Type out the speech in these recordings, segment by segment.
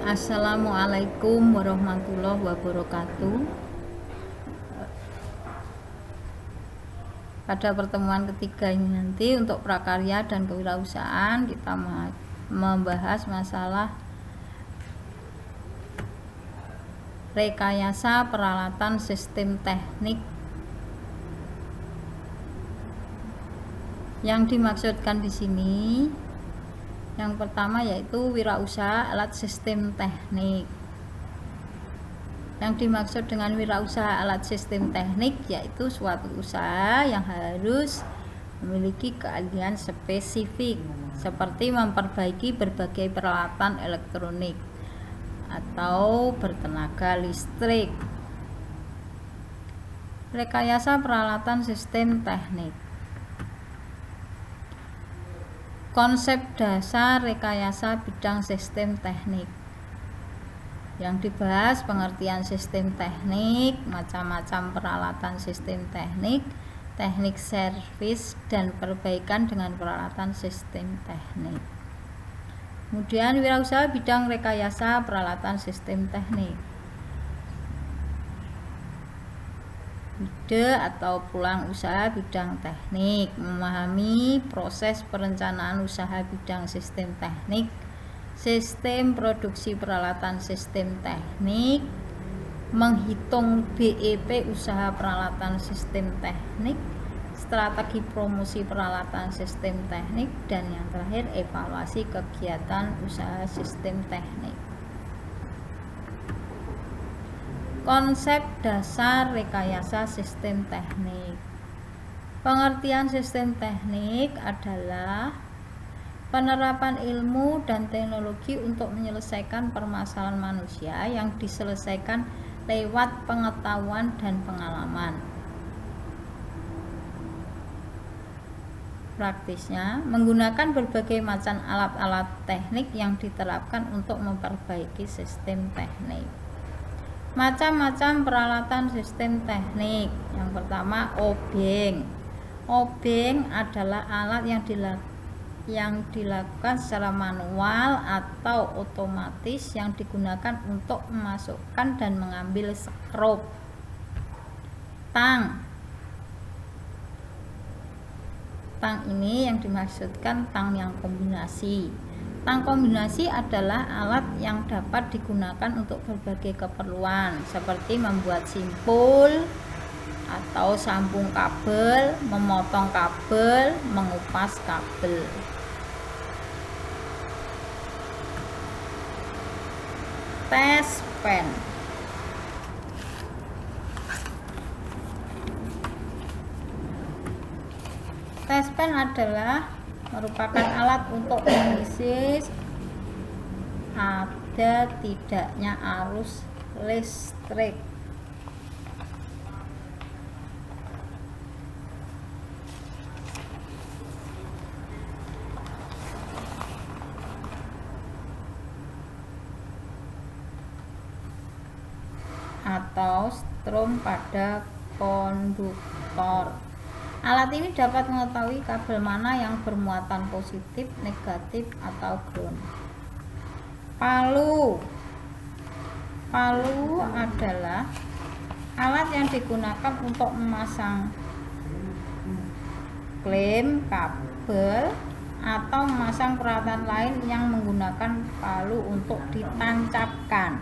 Assalamualaikum warahmatullahi wabarakatuh. Pada pertemuan ketiga ini nanti untuk prakarya dan kewirausahaan kita membahas masalah rekayasa peralatan sistem teknik. Yang dimaksudkan di sini yang pertama yaitu wirausaha alat sistem teknik. Yang dimaksud dengan wirausaha alat sistem teknik yaitu suatu usaha yang harus memiliki keahlian spesifik seperti memperbaiki berbagai peralatan elektronik atau bertenaga listrik. Rekayasa peralatan sistem teknik. Konsep dasar rekayasa bidang sistem teknik. Yang dibahas pengertian sistem teknik, macam-macam peralatan sistem teknik, teknik servis dan perbaikan dengan peralatan sistem teknik. Kemudian wirausaha bidang rekayasa peralatan sistem teknik. Ide atau peluang usaha bidang teknik, memahami proses perencanaan usaha bidang sistem teknik, sistem produksi peralatan sistem teknik, menghitung BEP usaha peralatan sistem teknik, strategi promosi peralatan sistem teknik, dan yang terakhir evaluasi kegiatan usaha sistem teknik. Konsep dasar rekayasa sistem teknik. Pengertian sistem teknik adalah penerapan ilmu dan teknologi untuk menyelesaikan permasalahan manusia yang diselesaikan lewat pengetahuan dan pengalaman. Praktisnya, menggunakan berbagai macam alat-alat teknik yang diterapkan untuk memperbaiki sistem teknik. Macam-macam peralatan sistem teknik. Yang pertama, obeng. Obeng adalah alat yang dilakukan secara manual atau otomatis yang digunakan untuk memasukkan dan mengambil skrup. Tang. Tang ini yang dimaksudkan tang yang kombinasi. Tang kombinasi adalah alat yang dapat digunakan untuk berbagai keperluan seperti membuat simpul atau sambung kabel, memotong kabel, mengupas kabel. Tes pen. Tes pen adalah merupakan alat untuk mengisi ada tidaknya arus listrik. Atau strom pada konduktor. Alat ini dapat mengetahui kabel mana yang bermuatan positif, negatif, atau ground. Palu. Palu adalah alat yang digunakan untuk memasang klem, kabel, atau memasang peralatan lain yang menggunakan palu untuk ditancapkan.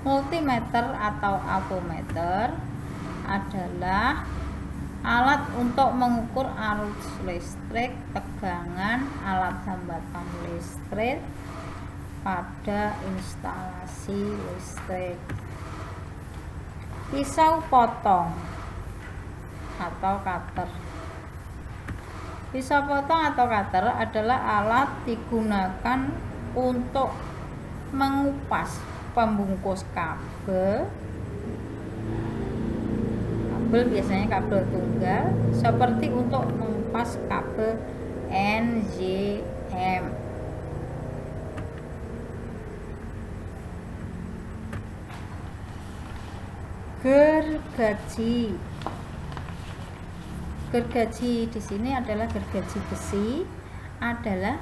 Multimeter atau avometer adalah alat untuk mengukur arus listrik, tegangan, alat hambatan listrik pada instalasi listrik. Pisau potong atau cutter. Pisau potong atau cutter adalah alat digunakan untuk mengupas pembungkus kabel biasanya kabel tunggal seperti untuk mengupas kabel NJM. Gergaji. Gergaji di sini adalah gergaji besi, adalah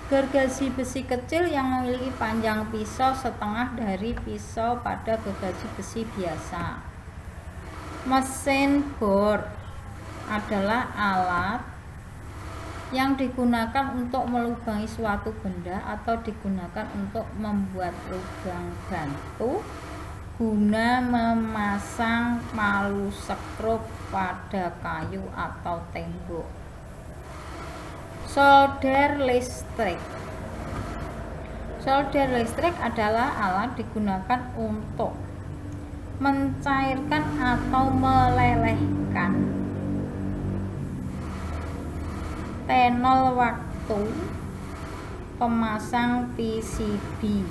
Gergasi besi kecil yang memiliki panjang pisau setengah dari pisau pada gergasi besi biasa. Mesin bor adalah alat yang digunakan untuk melubangi suatu benda atau digunakan untuk membuat lubang bantu guna memasang palu sekrup pada kayu atau tembok. Solder listrik. Solder listrik adalah alat digunakan untuk mencairkan atau melelehkan tenol waktu pemasang PCB.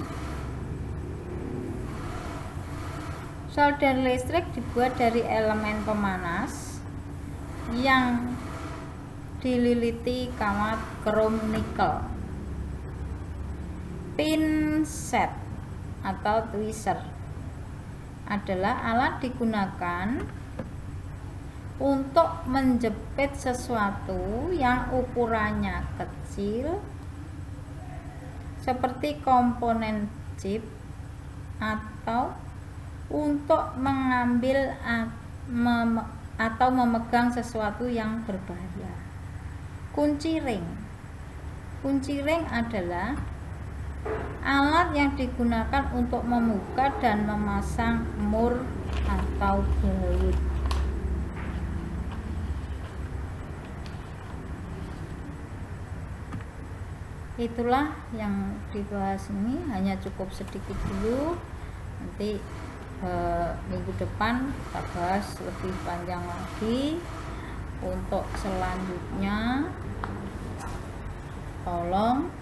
Solder listrik dibuat dari elemen pemanas yang dililiti kawat krom nikel. Pinset atau tweezer adalah alat digunakan untuk menjepit sesuatu yang ukurannya kecil seperti komponen chip atau untuk mengambil atau memegang sesuatu yang berbahaya. Kunci ring. Kunci ring adalah alat yang digunakan untuk membuka dan memasang mur atau baut. Itulah yang dibahas ini, hanya cukup sedikit dulu. Nanti minggu depan kita bahas lebih panjang lagi. Untuk selanjutnya tolong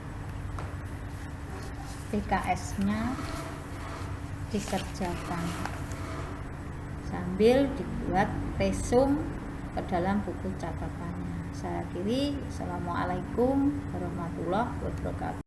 PKS-nya dikerjakan sambil dibuat resum ke dalam buku catatannya. Saya akhiri. Assalamualaikum warahmatullahi wabarakatuh.